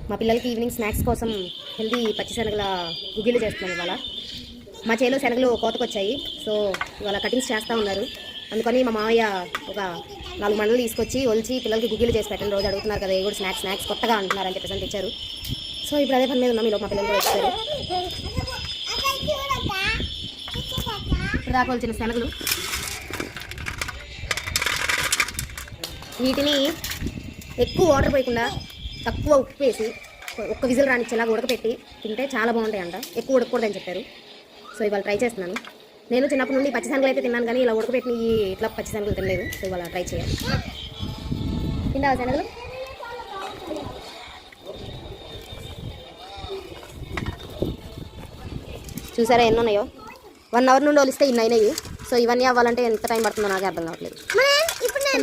మా పిల్లలకి evening snacks కోసం హెల్దీ పచ్చి శనగల గుగ్గిళ్ళు చేస్తున్నాం ఇవాళ. మా చేలో శనగలు కోతకొచ్చాయి, సో ఇవాళ కటింగ్స్ చేస్తూ ఉన్నారు. అందుకని మా మామయ్య ఒక 4 మండలు తీసుకొచ్చి ఒలిచి పిల్లలకి గుగ్గిళ్ళు చేసి పెట్టండి, రోజు అడుగుతున్నారు కదా, ఏ కూడా స్నాక్స్ కొత్తగా అంటున్నారు అని చెప్పేసి తెచ్చారు. సో ఇప్పుడు అదే పని మీద ఉన్నాం. ఈలోపు మా పిల్లలు కూడా వచ్చారు. ఇప్పుడు దాకా వచ్చిన శనగలు, వీటిని ఎక్కువ వాటర్ పోయకుండా తక్కువ ఉప్పు వేసి ఒక్క విజిల్ రానిచ్చేలాగా ఉడకపెట్టి తింటే చాలా బాగుంటాయి అంట. ఎక్కువ ఉడకకూడదని చెప్పారు. సో ఇవాళ ట్రై చేస్తున్నాను. నేను చిన్నప్పటి నుండి పచ్చి శనగలు అయితే తిన్నాను, కానీ ఇలా ఉడకపెట్టిన ఇట్లా పచ్చి శనగలు తినలేదు. సో ఇవాళ ట్రై చేయాలి. తింటావా శనగలు? చూసారా ఎన్ని ఉన్నాయో? 1 అవర్ నుండి వలిస్తే ఇన్ని అయినాయి. సో ఇవన్నీ అవ్వాలంటే ఎంత టైం పడుతుందో నాకే అర్థం కావట్లేదు.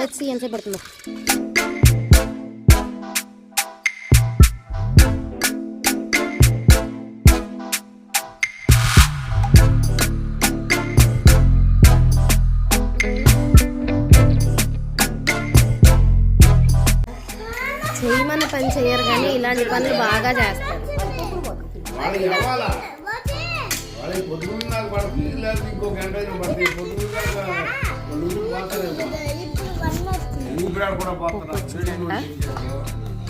వచ్చి ఎంతసేపు పడుతుందో. చేయమన్న పని చేయరు, కానీ ఇలాంటి పనులు బాగా చేస్తారు.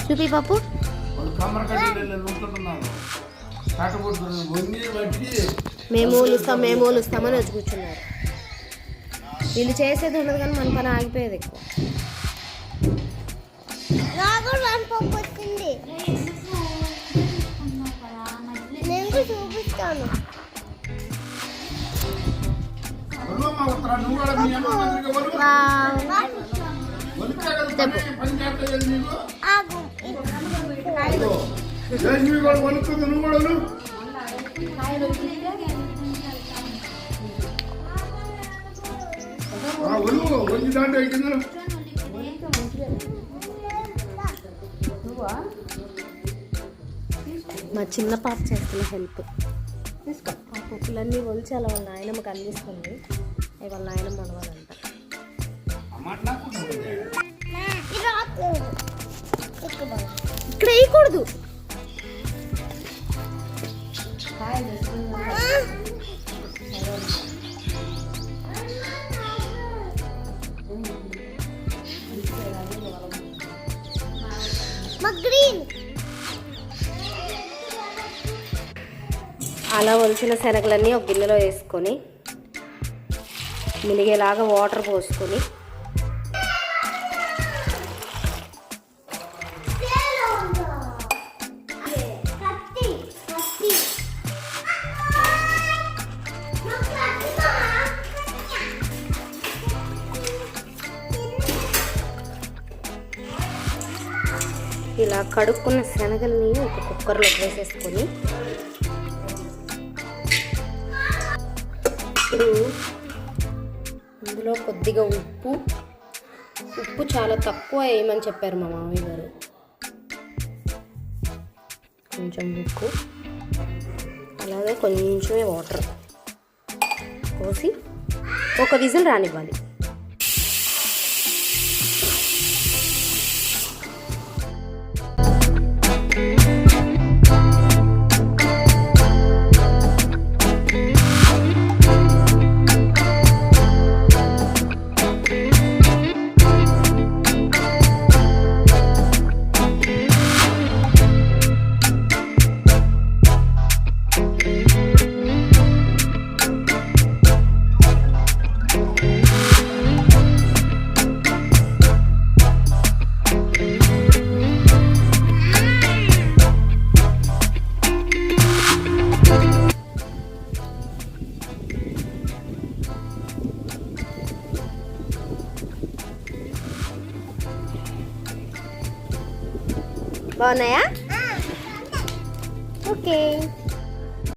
చూపి పప్పు. మేము ఓలుస్తామని వచ్చి కూర్చున్నారు. వీళ్ళు చేసేది ఉండదు, కానీ మన పని ఆగిపోయేది ఎక్కువ. చూపిస్తాను. మా చిన్న పాప చేస్తున్న హెల్ప్. ఆ పప్పులన్నీ ఒలిచి అలా వాళ్ళ నాయనమ్మకి అందిస్తుంది. అవి వాళ్ళ నాయనమ్మ అనవాలంట. ఇక్కడ వేయకూడదు. అలా ఒలిచిన శనగలన్నీ ఒక గిన్నెలో వేసుకొని మినిగేలాగా వాటర్ పోసుకొని ఇలా కడుక్కున్న శనగల్ని ఒక కుక్కర్లో వేసేసుకొని ఇప్పుడు ఇందులో కొద్దిగా ఉప్పు చాలా తక్కువ వేయమని చెప్పారు మా మామయ్య గారు. కొంచెం ఉప్పు, అలాగే కొంచెమే వాటర్ పోసి ఒక విజిల్ రానివ్వాలి. బాగున్నాయా? ఓకే.